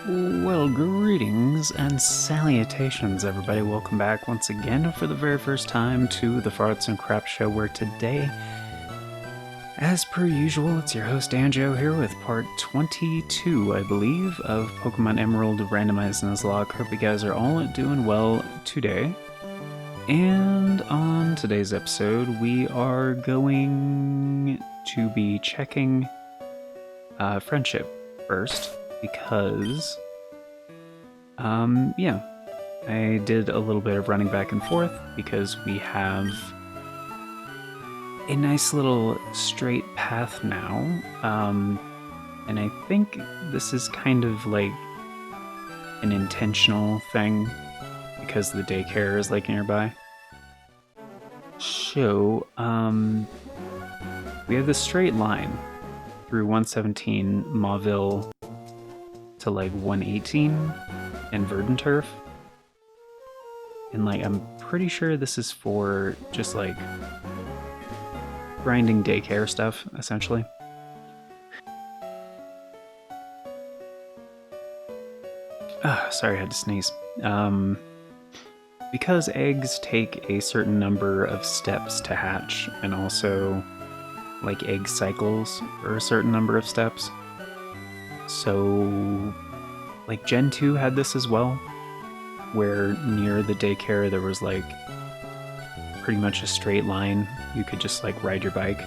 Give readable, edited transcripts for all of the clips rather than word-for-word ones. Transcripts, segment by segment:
Well, greetings and salutations, everybody. Welcome back once again for the very first time to the Wattson Crap Show, where today, as per usual, it's your host Anjo here with part 22, I believe, of Pokemon Emerald Randomized Nuzlocke. Hope you guys are all doing well today. And on today's episode, we are going to be checking Friendship first. Because, yeah, I did a little bit of running back and forth because we have a nice little straight path now, and I think this is kind of like an intentional thing because the daycare is like nearby. So, we have this straight line through 117 Mauville to like 118 and Verdant Turf. And like I'm pretty sure this is for just like grinding daycare stuff, essentially. Sorry, I had to sneeze. Because eggs take a certain number of steps to hatch, and also like egg cycles are a certain number of steps. So, like, Gen 2 had this as well, where near the daycare there was, like, pretty much a straight line. You could just, like, ride your bike.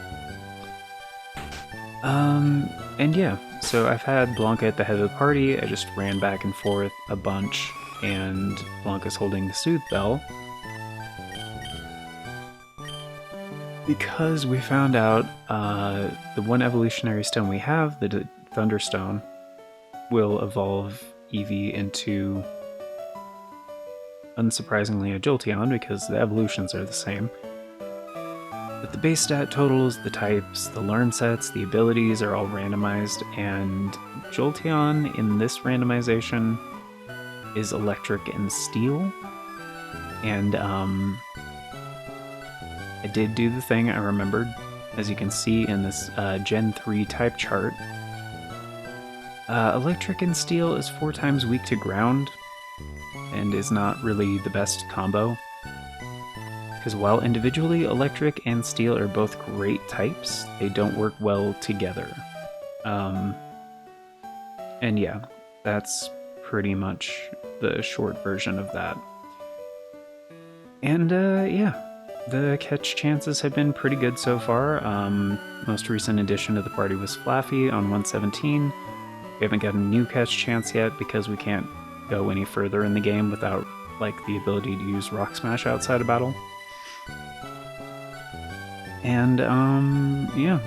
And yeah, so I've had Blanca at the head of the party. I just ran back and forth a bunch, and Blanca's holding the Soothe Bell. Because we found out the one evolutionary stone we have, the Thunderstone, will evolve Eevee into, unsurprisingly, a Jolteon because the evolutions are the same. But the base stat totals, the types, the learn sets, the abilities are all randomized, and Jolteon in this randomization is electric and steel. And I did do the thing I remembered, as you can see in this Gen 3 type chart. Electric and steel is 4 times weak to ground, and is not really the best combo. Because while individually electric and steel are both great types, they don't work well together. And yeah, that's pretty much the short version of that. And yeah, the catch chances have been pretty good so far. Most recent addition to the party was Flaffy on 117. We haven't got a new catch chance yet because we can't go any further in the game without like the ability to use Rock Smash outside of battle. And yeah.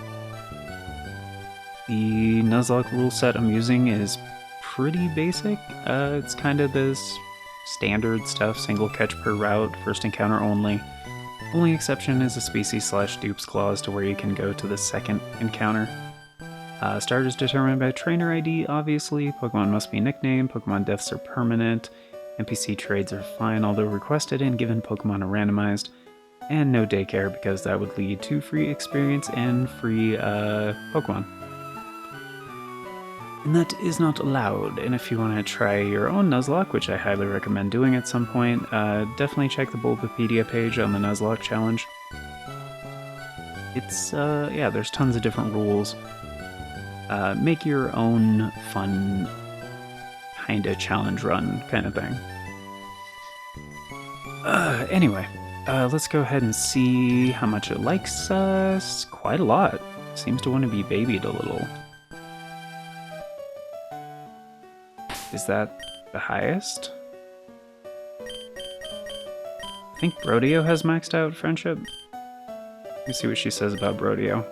The Nuzlocke rule set I'm using is pretty basic. It's kind of this standard stuff, single catch per route, first encounter only. Only exception is a species/dupes clause to where you can go to the second encounter. Starters determined by trainer ID, obviously. Pokemon must be nicknamed. Pokemon deaths are permanent. NPC trades are fine, although requested and given Pokemon are randomized. And no daycare, because that would lead to free experience and free Pokemon. And that is not allowed. And if you want to try your own Nuzlocke, which I highly recommend doing at some point, definitely check the Bulbapedia page on the Nuzlocke challenge. It's, yeah, there's tons of different rules. Make your own fun kinda challenge run kind of thing. Anyway, let's go ahead and see how much it likes us. Quite a lot. Seems to want to be babied a little. Is that the highest? I think Brodeo has maxed out friendship. Let me see what she says about Brodeo.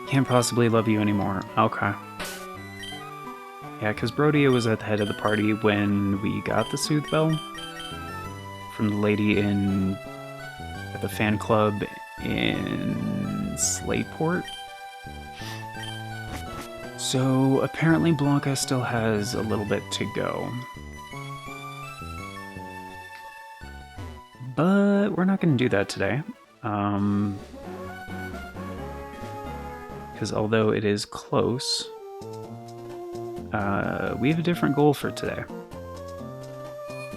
Can't possibly love you anymore. Okay. Yeah, because Brodeo was at the head of the party when we got the Soothe Bell from the lady at the fan club in Slateport. So apparently Blanca still has a little bit to go. But we're not going to do that today. because although it is close, we have a different goal for today.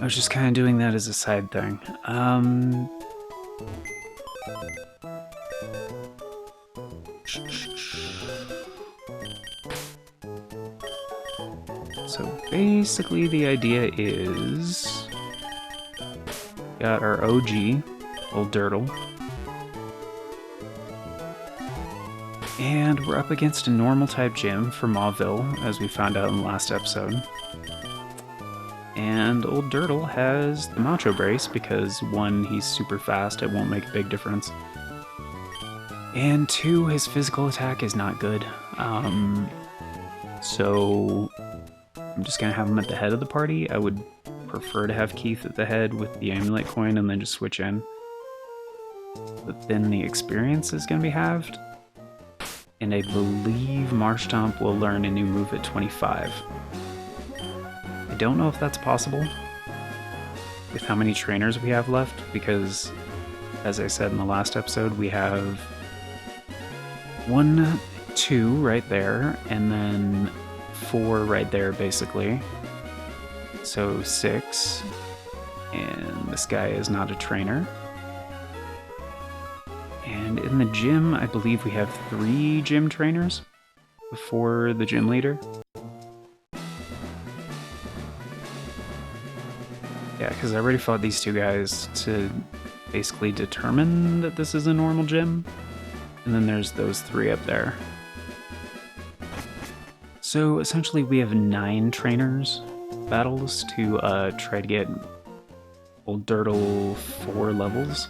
I was just kind of doing that as a side thing. So basically the idea is, got our OG, old Dirtle, and we're up against a normal type gym for Mauville, as we found out in the last episode. And old Dirtle has the Macho Brace because 1, he's super fast, it won't make a big difference. And 2, his physical attack is not good. So I'm just gonna have him at the head of the party. I would prefer to have Keith at the head with the amulet coin and then just switch in. But then the experience is gonna be halved. And I believe Marshtomp will learn a new move at 25. I don't know if that's possible with how many trainers we have left, because as I said in the last episode, we have 1, 2 right there, and then 4 right there basically. So 6, and this guy is not a trainer. And in the gym, I believe we have 3 gym trainers before the gym leader. Yeah, because I already fought these 2 guys to basically determine that this is a normal gym. And then there's those 3 up there. So essentially we have 9 trainers battles to try to get old Dirtle 4 levels.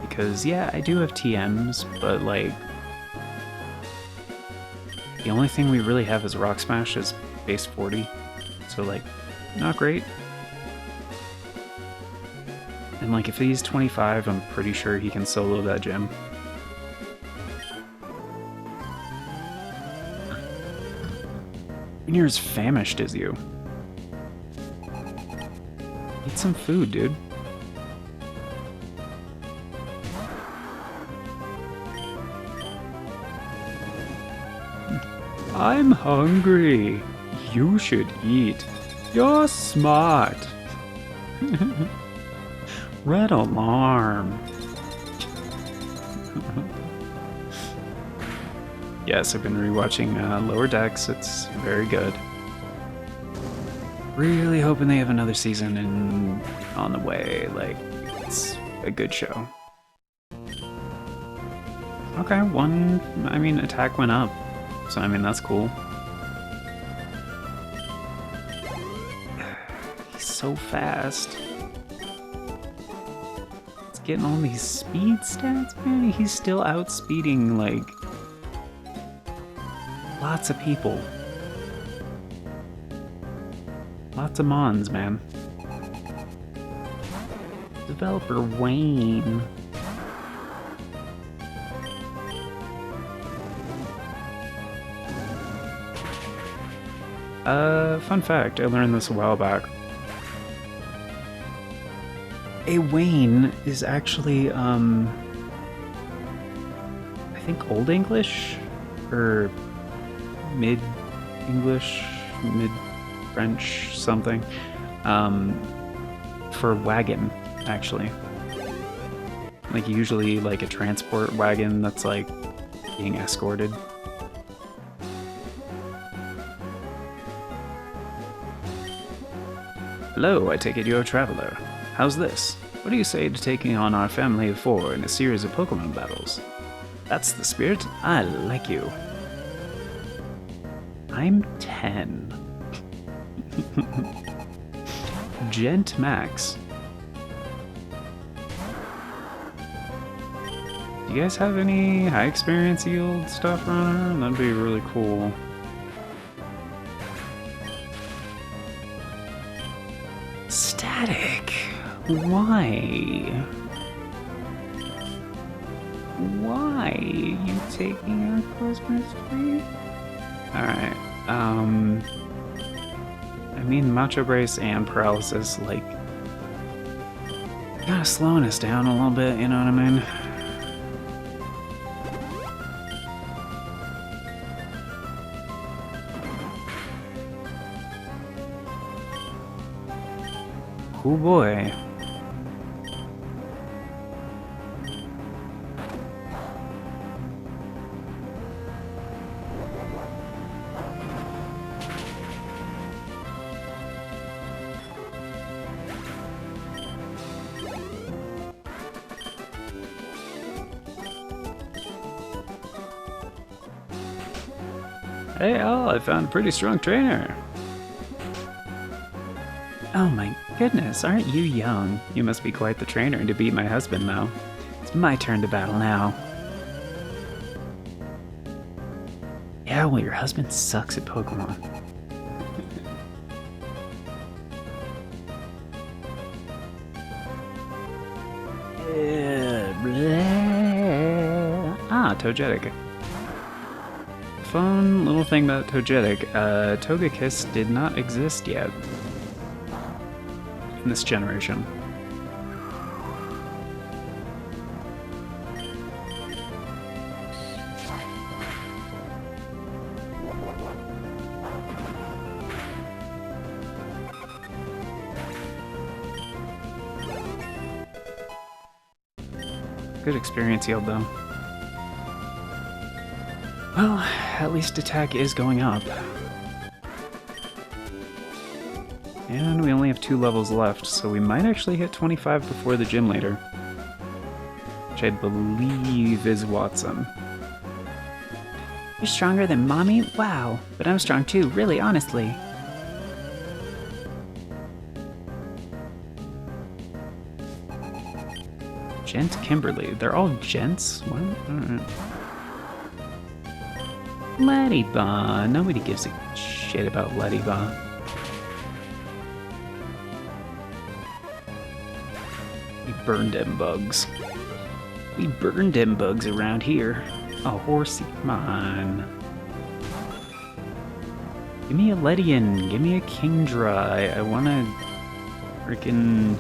Because yeah, I do have TMs, but like, the only thing we really have is Rock Smash is base 40. So like, not great. And like, if he's 25, I'm pretty sure he can solo that gym. And you're as famished as you. Eat some food, dude. I'm hungry. You should eat. You're smart. Red alarm. Yes, I've been rewatching Lower Decks. It's very good. Really hoping they have another season on the way. Like, it's a good show. Okay, attack went up. So, that's cool. He's so fast. He's getting all these speed stats, man. He's still outspeeding, like, lots of people. Lots of mons, man. Developer Wayne. Fun fact, I learned this a while back. A Wayne is actually, I think Old English? Or Mid-English? Mid-French something? For wagon, actually. Like, usually, like, a transport wagon that's, like, being escorted. Hello, I take it you're a traveler. How's this? What do you say to taking on our family of 4 in a series of Pokémon battles? That's the spirit. I like you. I'm 10. Gent Max. Do you guys have any high experience yield stuff around here? That'd be really cool. Static. Why? Why are you taking our Christmas tree? Alright, Macho Brace and Paralysis, like, kind of slowing us down a little bit, you know what I mean? Oh boy. Hey Al, I found a pretty strong trainer. Oh my goodness, aren't you young? You must be quite the trainer to beat my husband, though. It's my turn to battle now. Yeah, well, your husband sucks at Pokemon. Ah, Togetic. Fun little thing about Togetic, Togekiss did not exist yet in this generation. Good experience yield though. Well, at least attack is going up. And we only have 2 levels left, so we might actually hit 25 before the gym leader. Which I believe is Wattson. You're stronger than Mommy? Wow. But I'm strong too, really, honestly. Gent Kimberly. They're all gents? What? Alright. Ladybah. Nobody gives a shit about Ladybah. We burned them bugs. We burned them bugs around here. Oh, horsey, come on. Give me a Ledian. Give me a Kingdra. I wanna freaking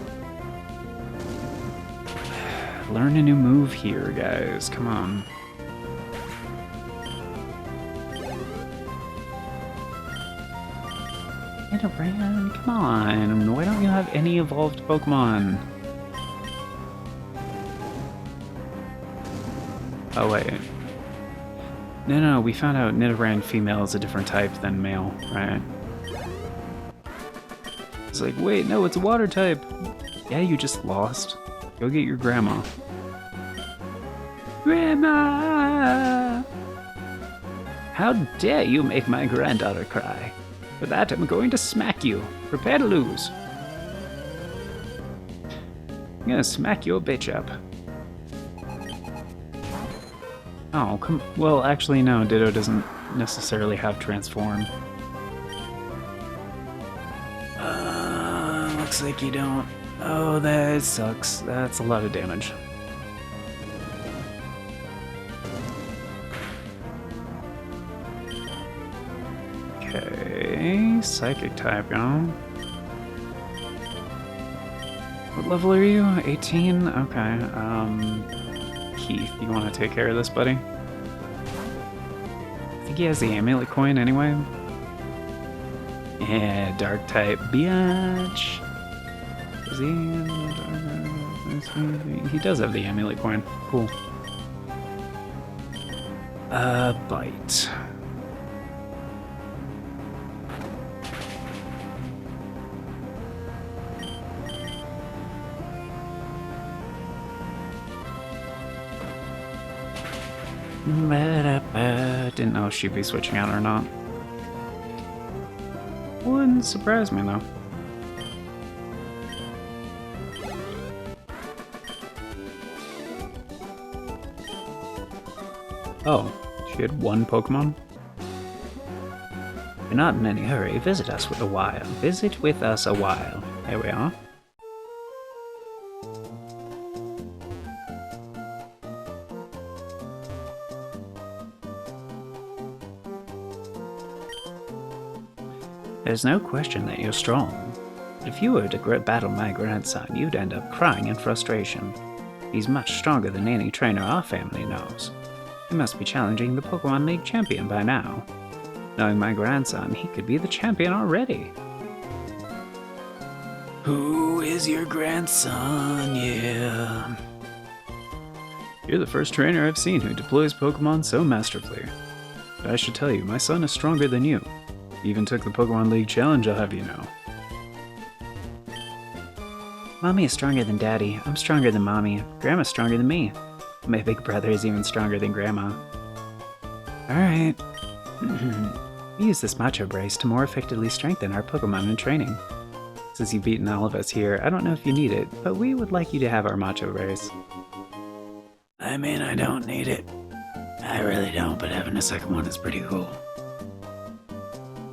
learn a new move here, guys. Come on. Nidoran, come on. Why don't you have any evolved Pokemon? Oh, wait. No, we found out Nidoran female is a different type than male, right? It's like, wait, no, it's a water type. Yeah, you just lost. Go get your grandma. Grandma! How dare you make my granddaughter cry? For that, I'm going to smack you. Prepare to lose. I'm gonna smack your bitch up. Oh, come. Well, actually, no. Ditto doesn't necessarily have transform. Looks like you don't. Oh, that sucks. That's a lot of damage. Okay, psychic type, huh? What level are you? 18? Okay, Keith, you want to take care of this, buddy? I think he has the amulet coin anyway. Yeah, dark type, biatch. Is he? He does have the amulet coin. Cool. Bite. Didn't know if she'd be switching out or not. Wouldn't surprise me though. Oh, she had 1 Pokemon? You're not in any hurry. Visit us with a while. Visit with us a while. Here we are. There's no question that you're strong. But if you were to battle my grandson, you'd end up crying in frustration. He's much stronger than any trainer our family knows. He must be challenging the Pokemon League champion by now. Knowing my grandson, he could be the champion already. Who is your grandson? Yeah. You're the first trainer I've seen who deploys Pokemon so masterfully. But I should tell you, my son is stronger than you. He even took the Pokemon League Challenge, I'll have you know. Mommy is stronger than Daddy. I'm stronger than Mommy. Grandma's stronger than me. My big brother is even stronger than Grandma. Alright. We use this Macho Brace to more effectively strengthen our Pokemon in training. Since you've beaten all of us here, I don't know if you need it, but we would like you to have our Macho Brace. I mean, I don't need it. I really don't, but having a second one is pretty cool.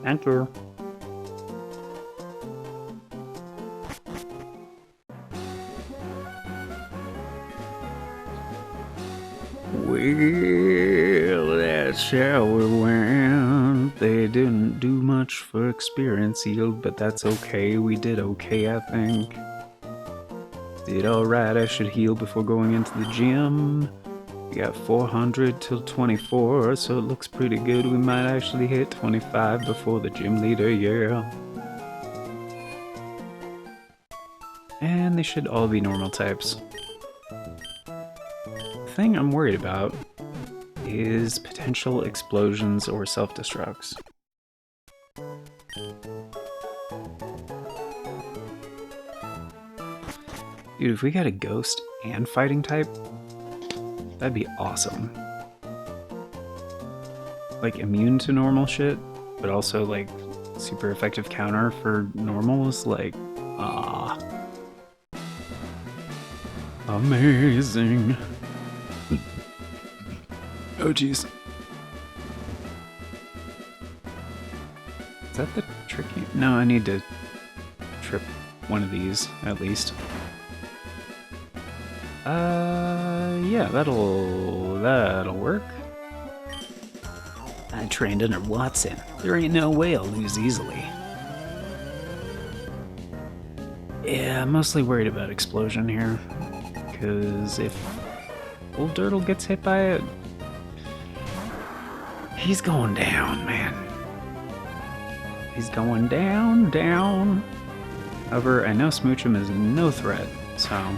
Thank you. Well, that's how it went. They didn't do much for experience yield, but that's okay. We did okay, I think. Did alright. I should heal before going into the gym. We got 400 till 24, so it looks pretty good. We might actually hit 25 before the gym leader, yeah. And they should all be normal types. The thing I'm worried about is potential explosions or self-destructs. Dude, if we got a ghost and fighting type, that'd be awesome. Like immune to normal shit, but also like super effective counter for normals, like, amazing. Oh jeez. Is that the tricky? No, I need to trip one of these at least. Yeah, that'll work. I trained under Wattson. There ain't no way I'll lose easily. Yeah, I'm mostly worried about explosion here. Because if old Dirtle gets hit by it, he's going down, man. He's going down, down. However, I know Smoochum is no threat, so...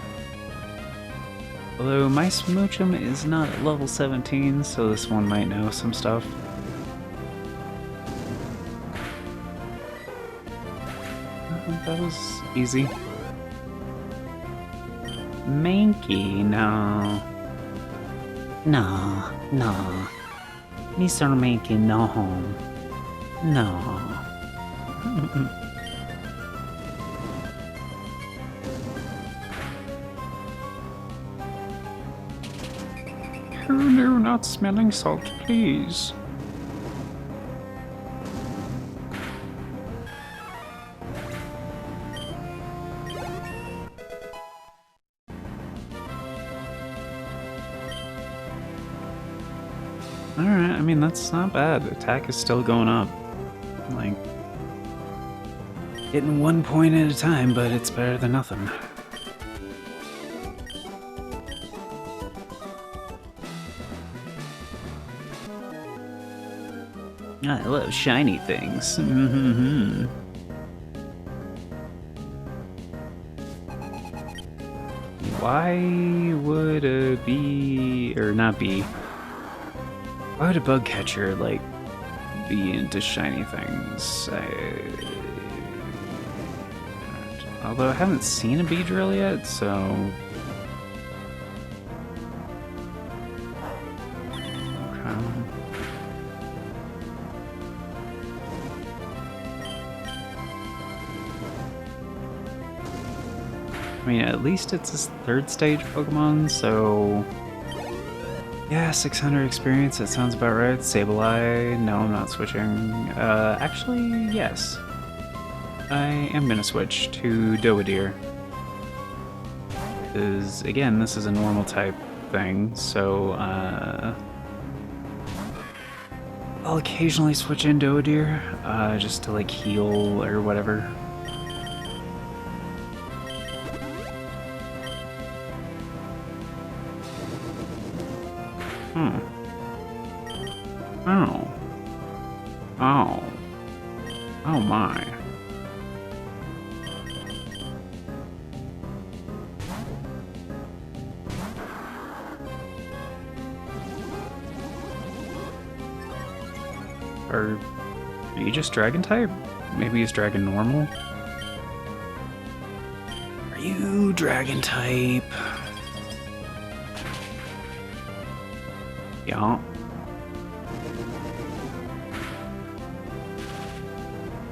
Although my Smoochum is not at level 17, so this one might know some stuff. That was easy. Mankey, no. No. Mr. Mankey, no. No. Oh no, not smelling salt, please. Alright, I mean, that's not bad. Attack is still going up. Like, getting 1 point at a time, but it's better than nothing. I love shiny things. Why would a bee, or not bee, why would a bug catcher, like, be into shiny things? Although I haven't seen a bee drill yet, so... I mean, at least it's his 3rd stage Pokemon, so... Yeah, 600 experience, that sounds about right. Sableye, no, I'm not switching. Actually, yes. I am gonna switch to Dowadeer. Because, again, this is a normal type thing, so, I'll occasionally switch in Dowadeer, just to, like, heal or whatever. Oh. Oh. Oh my. Are you just dragon type? Maybe he's dragon normal? Are you dragon type? Yeah.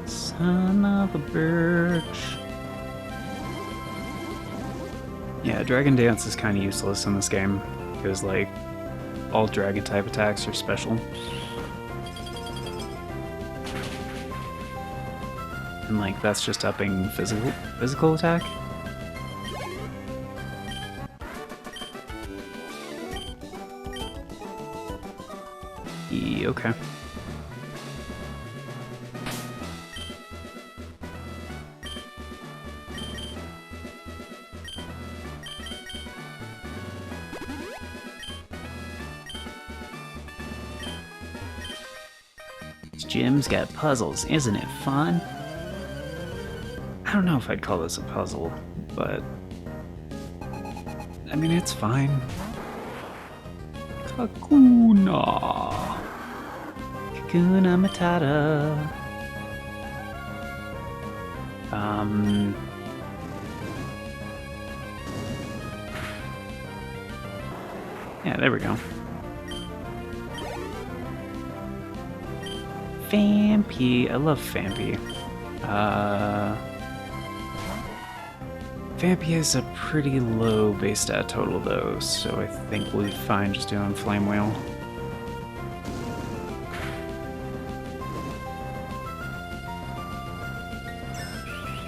Son of a bitch. Yeah, Dragon Dance is kind of useless in this game, because, like, all Dragon type attacks are special. And, like, that's just upping physical attack. Okay. This gym's got puzzles, isn't it fun? I don't know if I'd call this a puzzle, but I mean, it's fine. Kakuna. Kakuna Matata. Yeah, there we go. Fampy. I love Fampy. Fampy is a pretty low base stat total though, so I think we'll be fine just doing Flame Wheel.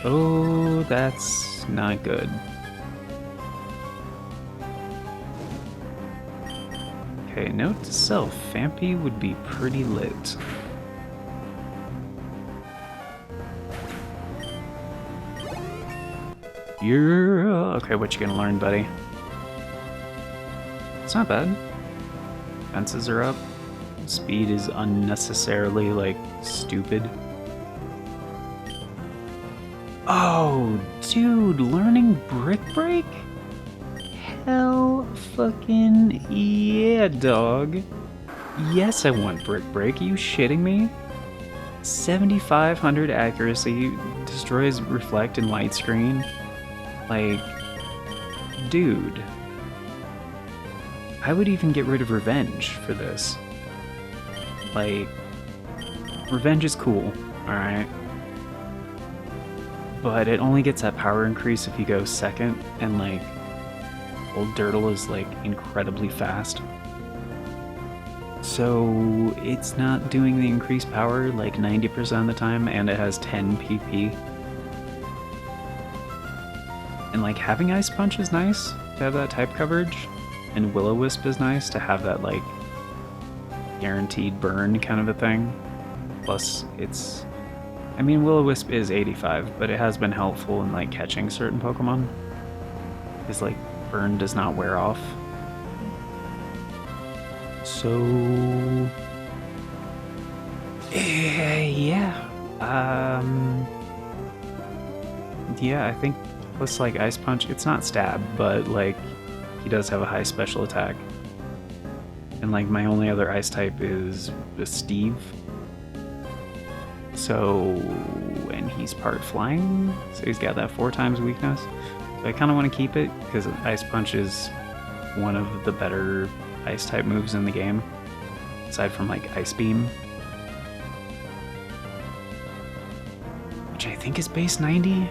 Oh, that's not good. Okay, note to self, Fampy would be pretty lit. Okay, what you gonna learn, buddy? It's not bad. Fences are up. Speed is unnecessarily, like, stupid. Oh, dude, learning Brick Break? Hell fucking yeah, dog. Yes, I want Brick Break. Are you shitting me? 7,500 accuracy, destroys reflect and light screen. Like, dude. I would even get rid of Revenge for this. Like, Revenge is cool, alright? But it only gets that power increase if you go second, and like, Old Dirtle is like incredibly fast. So it's not doing the increased power like 90% of the time, and it has 10 PP. And like, having Ice Punch is nice to have that type coverage, and Will-O-Wisp is nice to have that like guaranteed burn kind of a thing. Plus it's, I mean, Will-O-Wisp is 85, but it has been helpful in like catching certain Pokemon. Because like, burn does not wear off. So yeah. Yeah, I think plus like Ice Punch, it's not stab, but like he does have a high special attack. And like my only other ice type is Steve. So, and he's part flying, so he's got that 4 times weakness. So I kind of want to keep it because Ice Punch is one of the better ice type moves in the game, aside from like Ice Beam, which I think is base 90.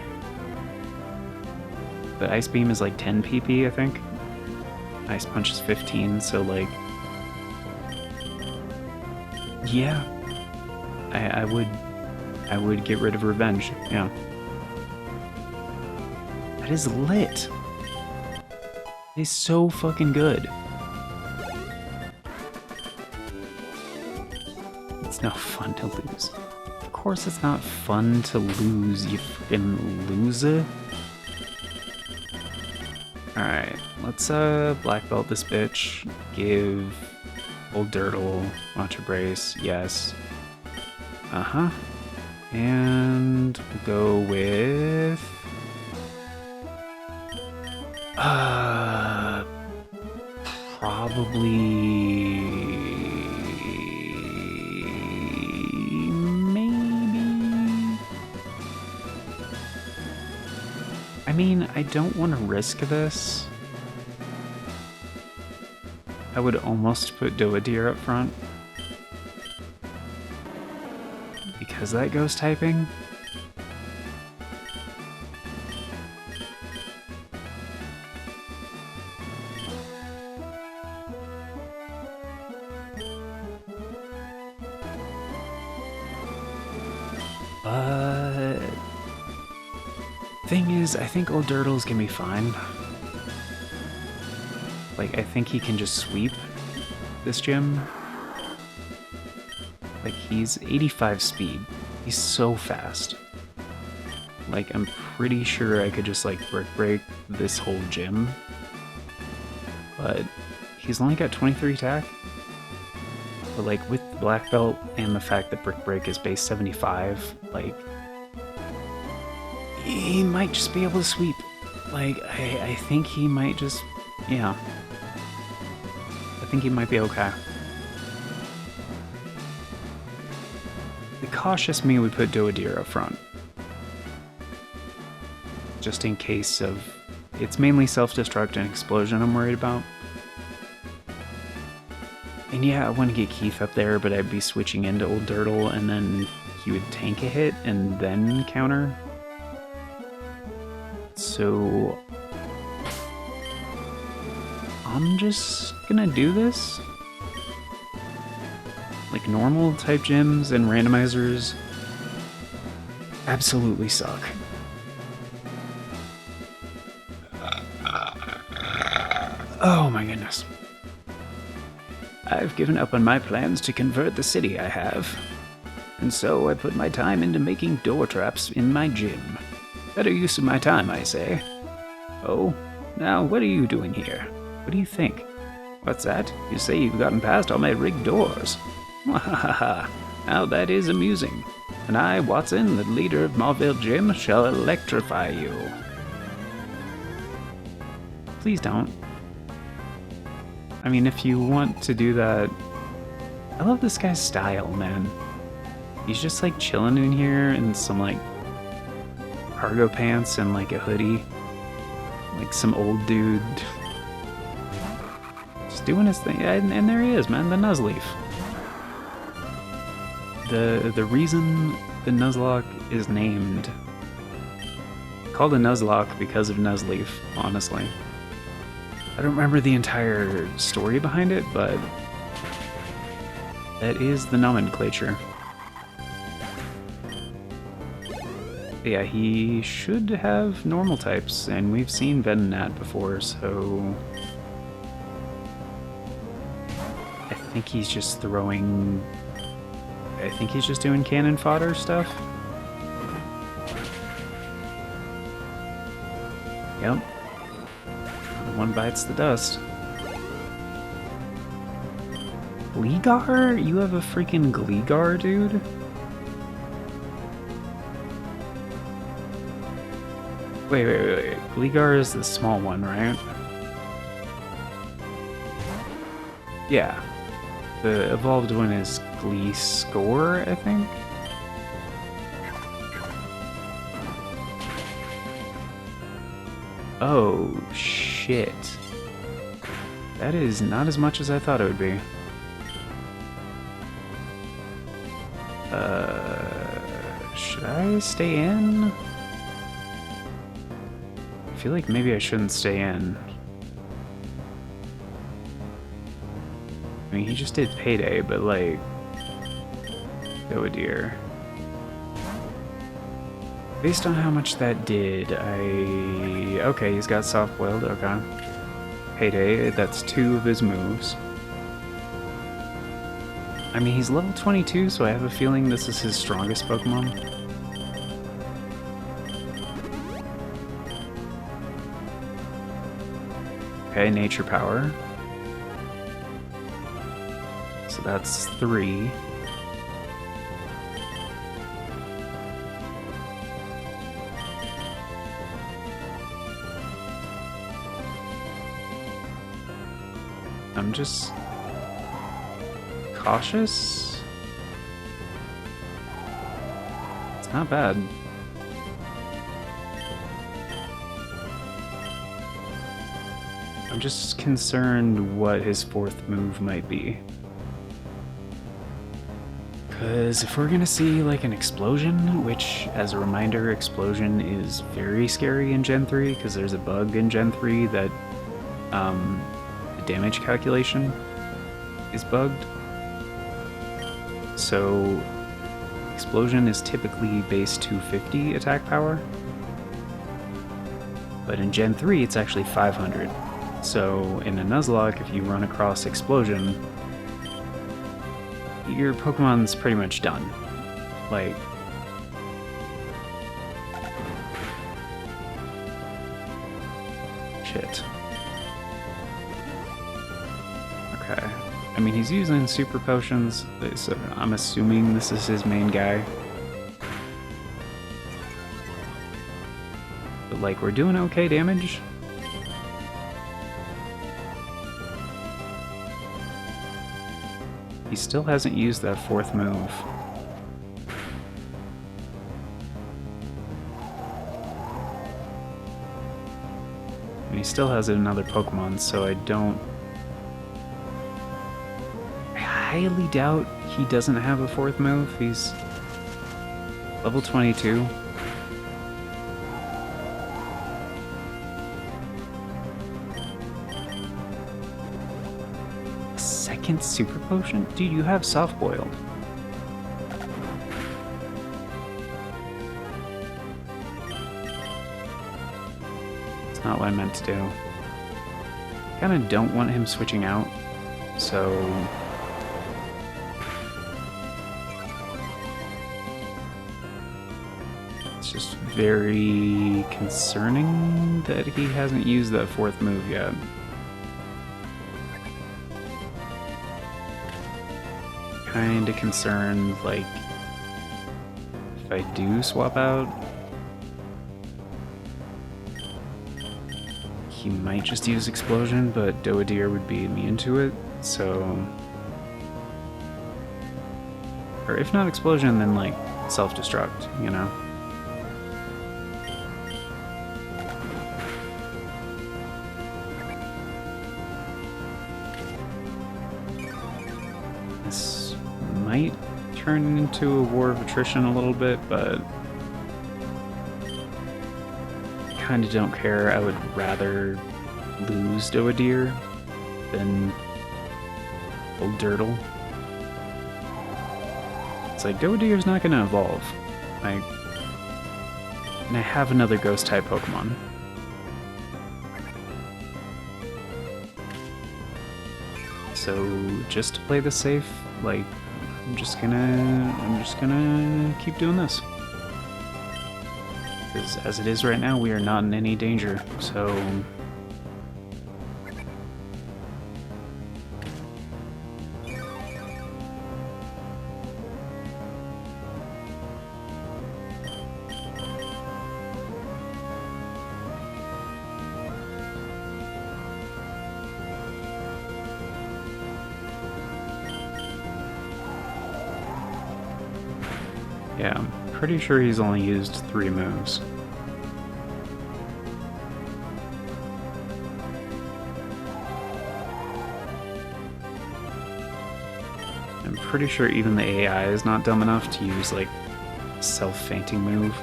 But Ice Beam is like 10 PP, I think. Ice Punch is 15, so like, yeah, I would get rid of Revenge. Yeah, that is lit. It is so fucking good. It's no fun to lose. Of course, it's not fun to lose. You freaking loser. Alright, let's black belt this bitch. Give Old Dirtle Matcha Brace, yes. Uh-huh. And we'll go with probably I mean, I don't want to risk this. I would almost put Doadir up front. Because that ghost typing. But thing is, I think Old Dirtle's gonna be fine. Like, I think he can just sweep this gym. Like, he's 85 speed. He's so fast. Like, I'm pretty sure I could just, like, brick break this whole gym. But he's only got 23 attack. But, like, with the black belt and the fact that brick break is base 75, like, he might just be able to sweep. Like, I think he might just, yeah. I think he might be okay. The cautious me would put Doadir up front. Just in case of... It's mainly self-destruct and explosion I'm worried about. And yeah, I want to get Keith up there, but I'd be switching into Old Dirtle, and then he would tank a hit and then counter. So... I'm just gonna do this. Like, normal type gyms and randomizers absolutely suck. Oh my goodness. I've given up on my plans to convert the city I have. And so I put my time into making door traps in my gym. Better use of my time, I say. Oh, now what are you doing here? What do you think? What's that? You say you've gotten past all my rigged doors. Wahaha, now that is amusing. And I, Wattson, the leader of Marville Gym, shall electrify you. Please don't. I mean, if you want to do that... I love this guy's style, man. He's just, like, chilling in here in some, like, cargo pants and, like, a hoodie. Like some old dude. Just doing his thing. And there he is, man, the Nuzleaf. The reason the Nuzlocke is named... Called a Nuzlocke because of Nuzleaf, honestly. I don't remember the entire story behind it, but that is the nomenclature. Yeah, he should have normal types, and we've seen Venonat before, so... I think he's just throwing... I think he's just doing cannon fodder stuff. Yep. One bites the dust. Gligar? You have a freaking Gligar, dude? Wait. Gligar is the small one, right? Yeah. The evolved one is Gliscor, I think? Oh, shit. That is not as much as I thought it would be. Should I stay in? I feel like maybe I shouldn't stay in. I mean, he just did Payday, but like... Oh dear. Based on how much that did, okay, he's got soft-boiled, okay. Payday, that's 2 of his moves. I mean, he's level 22, so I have a feeling this is his strongest Pokemon. Okay, Nature Power. So that's 3. I'm just cautious. It's not bad. I'm just concerned what his fourth move might be. Because if we're gonna see like an explosion, which as a reminder, explosion is very scary in Gen 3 because there's a bug in Gen 3 that the damage calculation is bugged. So explosion is typically base 250 attack power. But in Gen 3 it's actually 500. So in a Nuzlocke, if you run across explosion, your Pokemon's pretty much done. Like, shit. Okay. I mean, he's using super potions, so I'm assuming this is his main guy. But like, we're doing okay damage. He still hasn't used that fourth move. And he still has another Pokemon, so I highly doubt he doesn't have a fourth move. He's level 22. Second super potion? Dude, you have soft boiled. It's not what I meant to do. Kinda don't want him switching out, so it's just very concerning that he hasn't used that fourth move yet. Kinda concerned, like, if I do swap out, he might just use Explosion, but Doadir would be immune to it, so... Or if not Explosion, then, like, Self-Destruct, you know? This might turn into a war of attrition a little bit, but kind of don't care. I would rather lose Doadir than old Dirtle. It's like, Doadir's not going to evolve. And I have another Ghost-type Pokemon. So just to play this safe, like, I'm just gonna keep doing this. Because as it is right now, we are not in any danger, so... Yeah, I'm pretty sure he's only used 3 moves. I'm pretty sure even the AI is not dumb enough to use, like, self-fainting move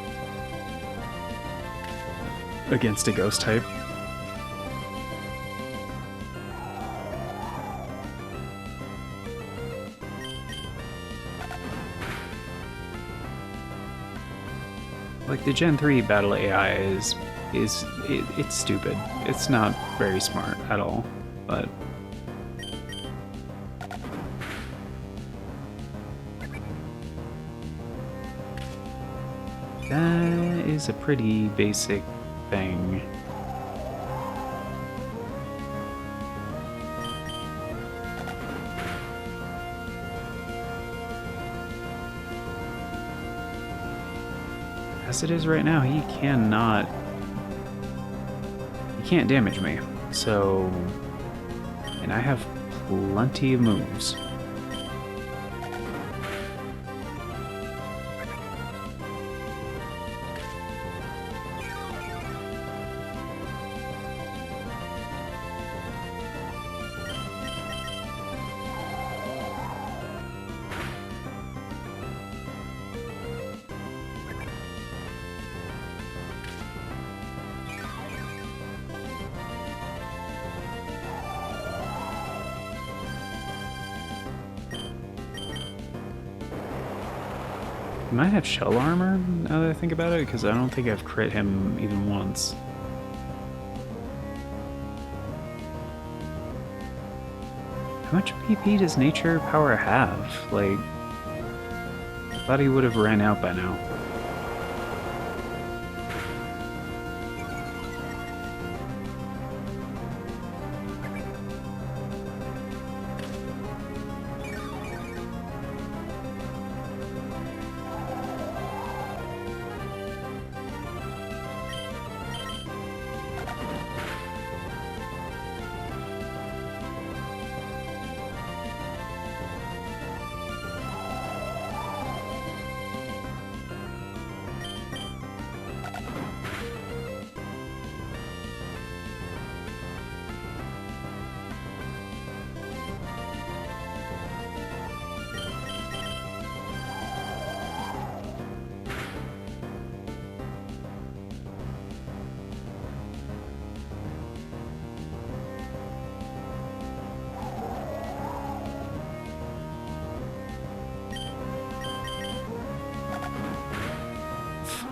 against a ghost type. Like, the Gen 3 battle AI it's stupid. It's not very smart at all, but... that is a pretty basic thing. As it is right now, he can't damage me, so... and I have plenty of moves. He might have shell armor, now that I think about it, because I don't think I've crit him even once. How much PP does Nature Power have? Like, I thought he would have ran out by now.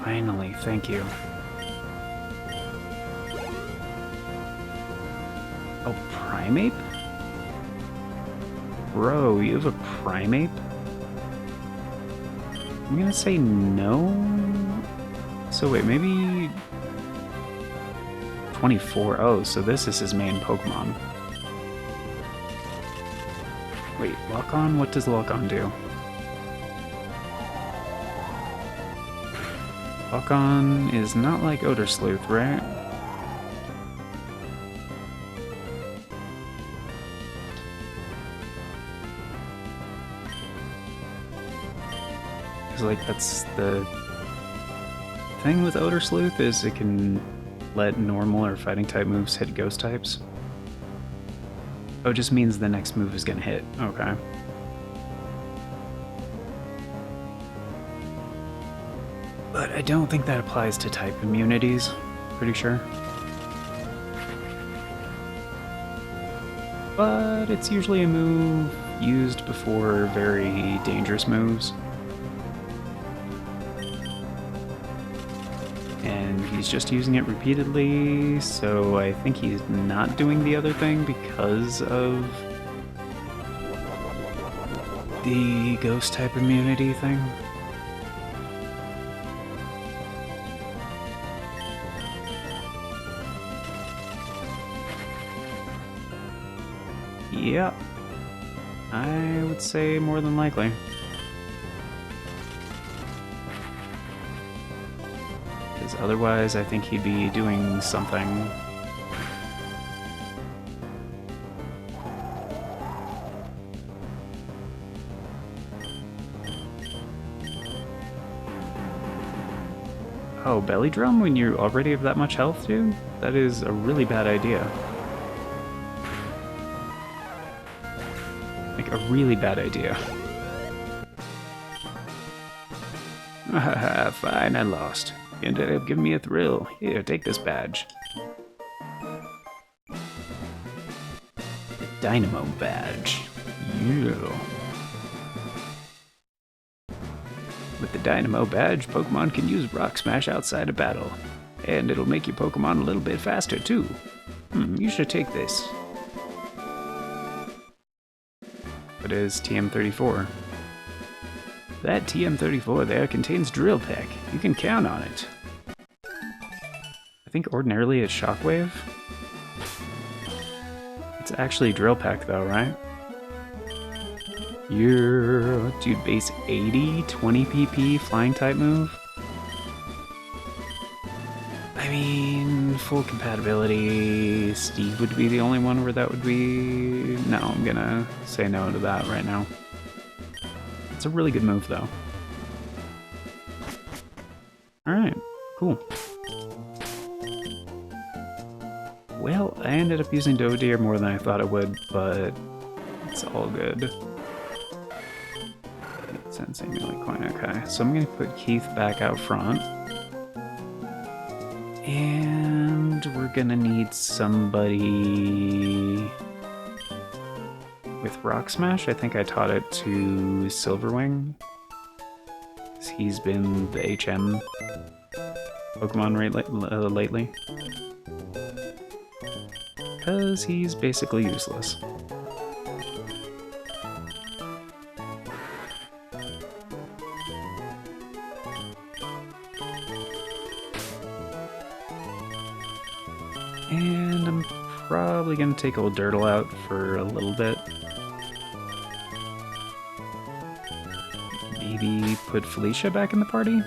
Finally, thank you. Oh, Primeape? Bro, you have a Primeape? I'm gonna say no? So wait, maybe... 24. Oh, so this is his main Pokemon. Wait, Lock-On? What does Lock-On do? Wattson is not like Odor Sleuth, right? Because, like, that's the thing with Odor Sleuth is it can let normal or fighting type moves hit ghost types. Oh, it just means the next move is gonna hit. Okay. But I don't think that applies to type immunities, pretty sure. But it's usually a move used before very dangerous moves. And he's just using it repeatedly, so I think he's not doing the other thing because of the ghost type immunity thing. Yeah, I would say more than likely. Because otherwise I think he'd be doing something. Oh, belly drum when you already have that much health, dude? That is a really bad idea. A really bad idea. Haha, fine, I lost. You ended up giving me a thrill. Here, take this badge. The Dynamo badge. Yeah. With the Dynamo badge, Pokemon can use Rock Smash outside of battle. And it'll make your Pokemon a little bit faster, too. You should take this. It is TM34. That TM34 there contains Drill Peck. You can count on it. I think ordinarily it's Shockwave. It's actually Drill Peck though, right? Yeah, dude, base 80, 20 PP, flying type move. I mean, full compatibility, Steve would be the only one where that would be... No, I'm gonna say no to that right now. It's a really good move, though. Alright, cool. Well, I ended up using Dodeer more than I thought I would, but it's all good. Sensei melee coin, okay. So I'm gonna put Keith back out front. And we're gonna need somebody with Rock Smash. I think I taught it to Silverwing. he's been the HM Pokemon lately. Because he's basically useless. And I'm probably going to take old Dirtle out for a little bit. Maybe put Felicia back in the party?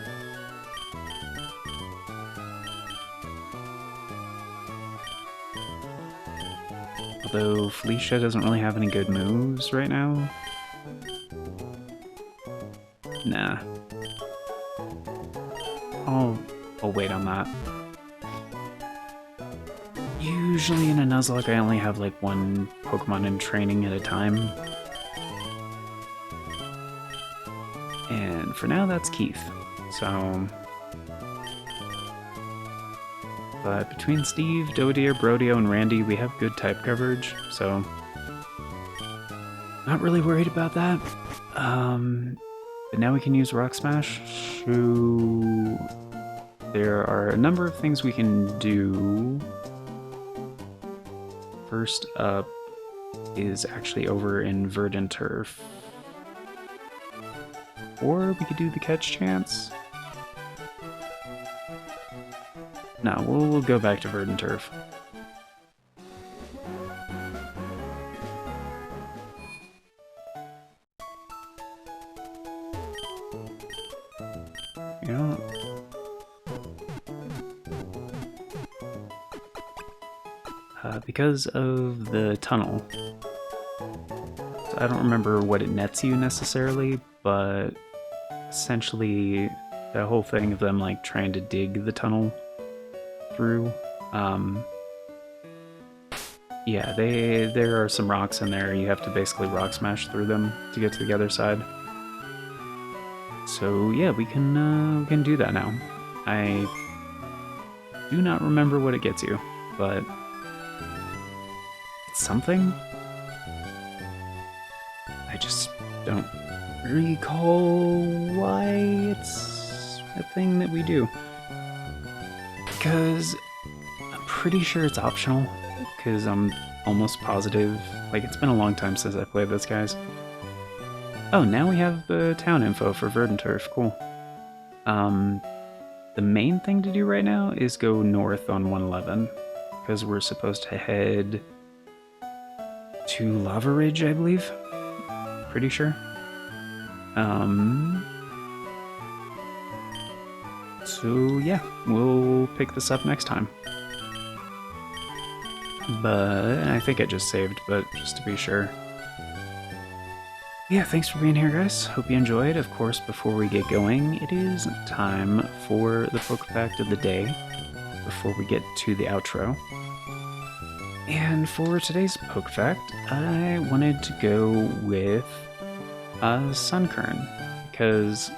Although Felicia doesn't really have any good moves right now. Nah. I'll wait on that. Usually in a Nuzlocke I only have like one Pokemon in training at a time. And for now that's Keith. So... But between Steve, Dodeer, Brodeo, and Randy, we have good type coverage, so... Not really worried about that. But now we can use Rock Smash. So... There are a number of things we can do. First up is actually over in Verdant Turf. Or we could do the catch chance. No, we'll go back to Verdant Turf. Yeah. Because of the tunnel. So I don't remember what it nets you necessarily, but essentially the whole thing of them like trying to dig the tunnel through. Yeah, there are some rocks in there. You have to basically rock smash through them to get to the other side. So yeah, we can do that now. I do not remember what it gets you, but it's something. I just don't recall why it's a thing that we do. Because I'm pretty sure it's optional, because I'm almost positive, like it's been a long time since I played this, guys. Oh, now we have the town info for Verdant Turf, cool. The main thing to do right now is go north on 111, because we're supposed to head to Lava Ridge, I believe. Pretty sure. So yeah, we'll pick this up next time. But I think I just saved, but just to be sure. Yeah, thanks for being here, guys. Hope you enjoyed. Of course, before we get going, it is time for the Pokefact of the day before we get to the outro. And for today's Pokefact, I wanted to go with Sunkern, because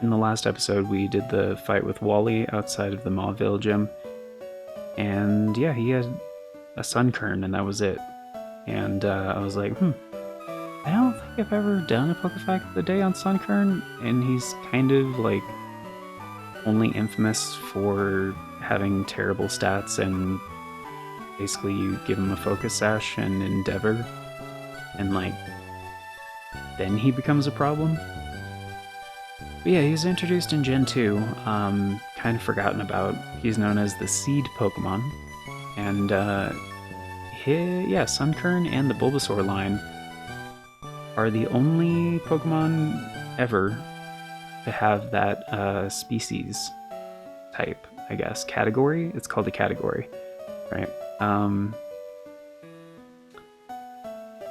in the last episode we did the fight with Wally outside of the Mauville gym, and yeah, he had a Sunkern and that was it. And I was like, I don't think I've ever done a Pokefact of the day on Sunkern, and he's kind of like only infamous for having terrible stats, and basically you give him a Focus Sash and Endeavor, and like then he becomes a problem. But yeah, he was introduced in Gen 2, kind of forgotten about. He's known as the Seed Pokemon, and yeah, Sunkern and the Bulbasaur line are the only Pokemon ever to have that species type, I guess. Category? It's called a category, right?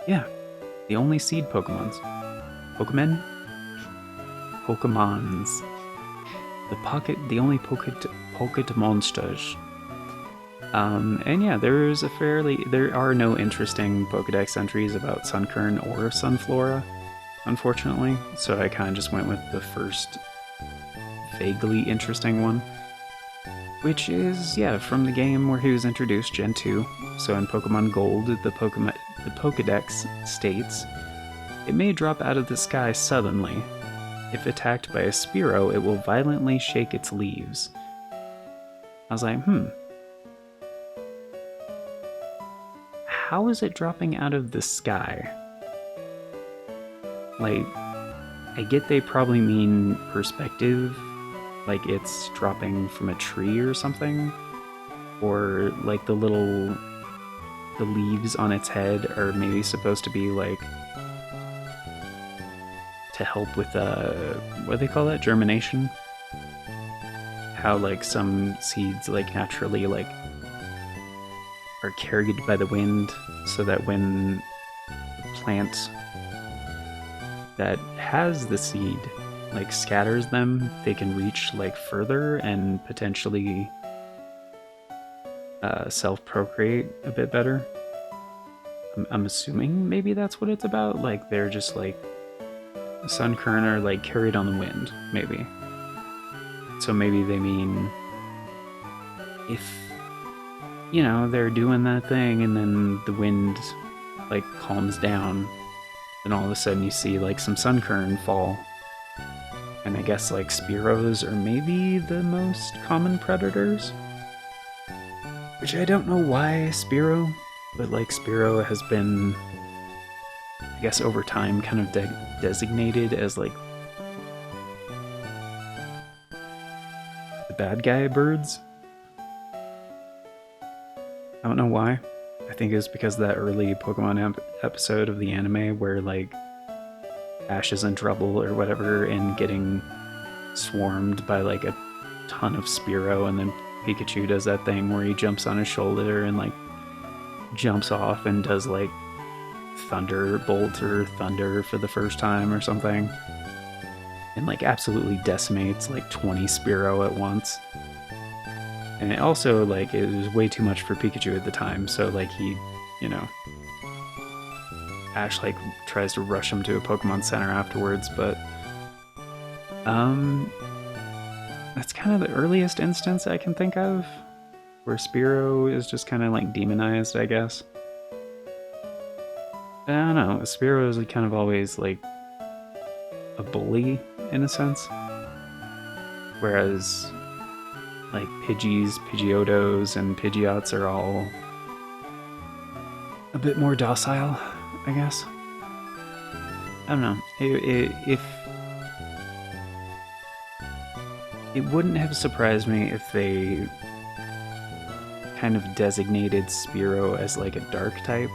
Yeah, the only seed Pokemons. Pokemons. The only pocket monsters. And yeah, there are no interesting Pokedex entries about Sunkern or Sunflora, unfortunately, so I kind of just went with the first vaguely interesting one, which is, yeah, from the game where he was introduced, Gen 2. So in Pokemon Gold, the Pokedex states, "It may drop out of the sky suddenly. if attacked by a Spearow, it will violently shake its leaves. I was like, how is it dropping out of the sky? Like, I get they probably mean perspective, like it's dropping from a tree or something, or like the leaves on its head are maybe supposed to be like to help with what do they call that, germination? How like some seeds like naturally like are carried by the wind, so that when the plant that has the seed like scatters them, they can reach like further and potentially self-procreate a bit better. I'm assuming maybe that's what it's about. Like they're just like sunkern are like carried on the wind, maybe. So maybe they mean if, you know, they're doing that thing and then the wind like calms down, then all of a sudden you see like some sunkern fall. And I guess like Spearows are maybe the most common predators. Which I don't know why Spearow, but like Spearow has been, I guess over time, kind of designated as like the bad guy birds. I don't know why. I think it was because of that early Pokemon episode of the anime where like Ash is in trouble or whatever and getting swarmed by like a ton of Spearow, and then Pikachu does that thing where he jumps on his shoulder and like jumps off and does like Thunderbolt or Thunder for the first time or something, and like absolutely decimates like 20 Spearow at once. And it also like it was way too much for Pikachu at the time, so like he, you know, Ash like tries to rush him to a Pokemon Center afterwards, but that's kind of the earliest instance I can think of where Spearow is just kind of like demonized, I guess. I don't know, Spearow is kind of always like a bully in a sense, whereas like Pidgeys, Pidgeotos, and Pidgeots are all a bit more docile, I guess. I don't know. If it wouldn't have surprised me if they kind of designated Spearow as like a dark type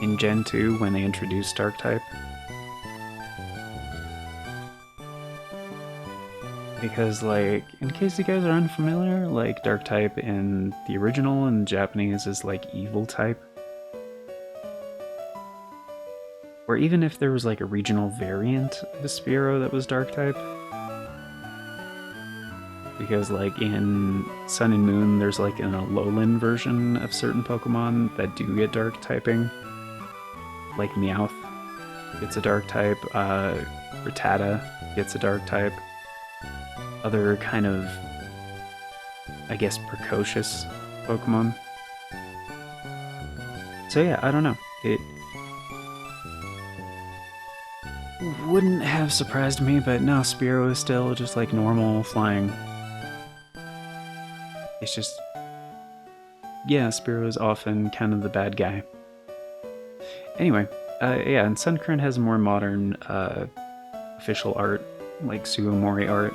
in Gen 2 when they introduced dark type. Because like, in case you guys are unfamiliar, like dark type in the original in Japanese is like evil type. Or even if there was like a regional variant of a Spearow that was dark type. Because like in Sun and Moon, there's like an Alolan version of certain Pokemon that do get dark typing. Like Meowth gets a dark type, Rattata gets a dark type. Other kind of, I guess, precocious Pokemon. So yeah, I don't know. It wouldn't have surprised me, but no, Spearow is still just like normal flying. It's just, yeah, Spearow is often kind of the bad guy. Anyway, yeah, and Sunkern has more modern official art, like Sugimori art.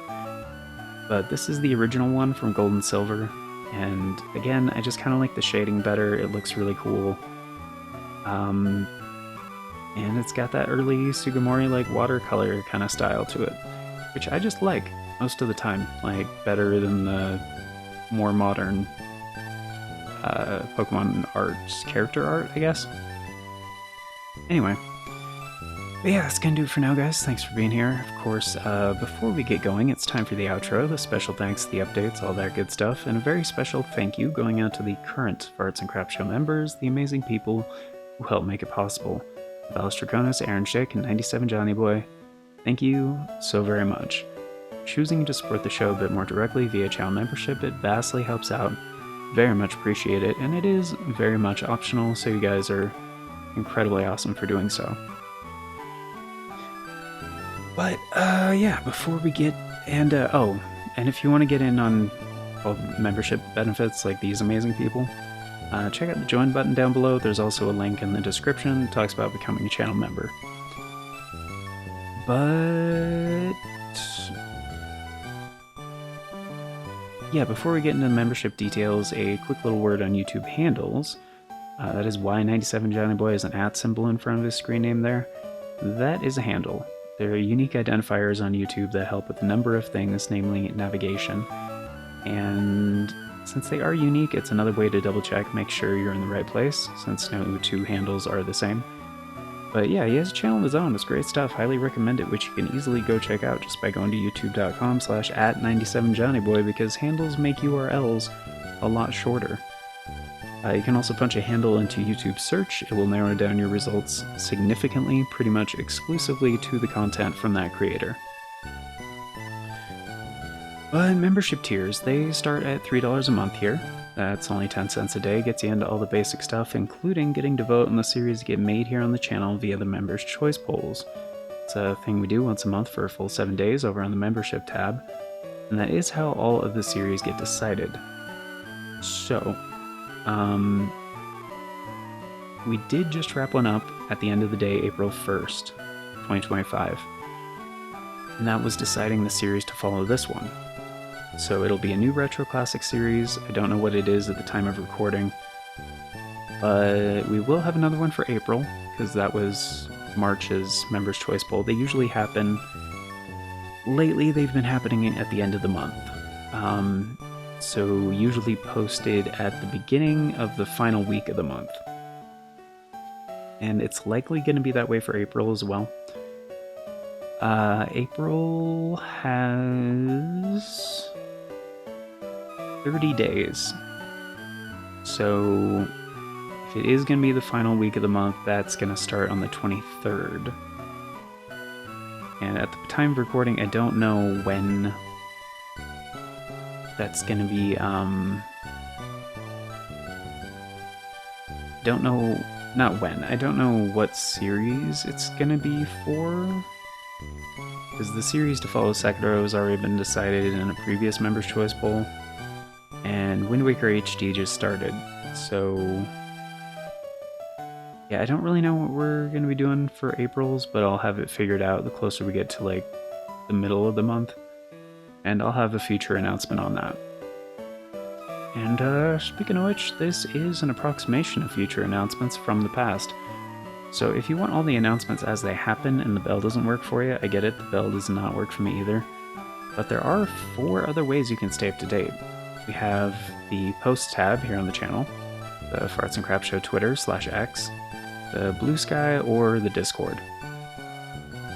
But this is the original one from Gold and Silver, and again, I just kind of like the shading better. It looks really cool. And it's got that early Sugimori like watercolor kind of style to it, which I just like most of the time, like better than the more modern Pokemon art, character art, I guess. Anyway. But yeah, that's gonna do it for now, guys. Thanks for being here. Of course, before we get going, it's time for the outro, the special thanks, the updates, all that good stuff, and a very special thank you going out to the current Farts and Crap Show members, the amazing people who help make it possible. Valis Draconis, Aaron Schick, and 97 Johnny Boy. Thank you so very much. Choosing to support the show a bit more directly via channel membership, it vastly helps out. Very much appreciate it, and it is very much optional, so you guys are incredibly awesome for doing so. But, yeah, before we get, and, and if you want to get in on all membership benefits like these amazing people, check out the join button down below. There's also a link in the description that talks about becoming a channel member. But yeah, before we get into the membership details, a quick little word on YouTube handles. That is Y97JohnnyBoy is an @ symbol in front of his screen name there. That is a handle. They're unique identifiers on YouTube that help with a number of things, namely navigation. And since they are unique, it's another way to double check, make sure you're in the right place, since no two handles are the same. But yeah, he has a channel of his own. It's great stuff. Highly recommend it, which you can easily go check out just by going to youtube.com/@97JohnnyBoy, because handles make URLs a lot shorter. You can also punch a handle into YouTube search. It will narrow down your results significantly, pretty much exclusively to the content from that creator. But membership tiers, they start at $3 a month here. That's only 10 cents a day, gets you into all the basic stuff, including getting to vote on the series that get made here on the channel via the Members' Choice Polls. It's a thing we do once a month for a full 7 days over on the Membership tab, and that is how all of the series get decided. So, we did just wrap one up at the end of the day, April 1st, 2025. And that was deciding the series to follow this one. So it'll be a new Retro Classic series. I don't know what it is at the time of recording. But we will have another one for April, because that was March's Members' Choice Poll. They usually happen... Lately, they've been happening at the end of the month. So usually posted at the beginning of the final week of the month. And it's likely going to be that way for April as well. April has 30 days. So if it is going to be the final week of the month, that's going to start on the 23rd. And at the time of recording, I don't know when that's going to be, don't know, not when, I don't know what series it's going to be for. Because the series to follow Sekiro has already been decided in a previous Members' Choice Poll, and Wind Waker HD just started, so yeah, I don't really know what we're going to be doing for April's, but I'll have it figured out the closer we get to like the middle of the month, and I'll have a future announcement on that. And speaking of which, this is an approximation of future announcements from the past. So if you want all the announcements as they happen and the bell doesn't work for you, I get it, the bell does not work for me either. But there are 4 other ways you can stay up to date. We have the Posts tab here on the channel, the Farts and Crap Show Twitter /X, the Bluesky, or the Discord.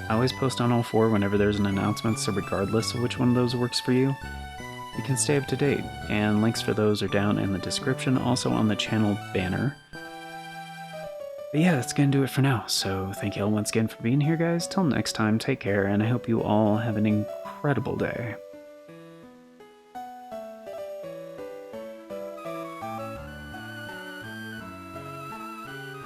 I always post on all 4 whenever there's an announcement, so regardless of which one of those works for you, you can stay up to date, and links for those are down in the description, also on the channel banner. But yeah, that's going to do it for now, so thank you all once again for being here, guys. Till next time, take care, and I hope you all have an incredible day.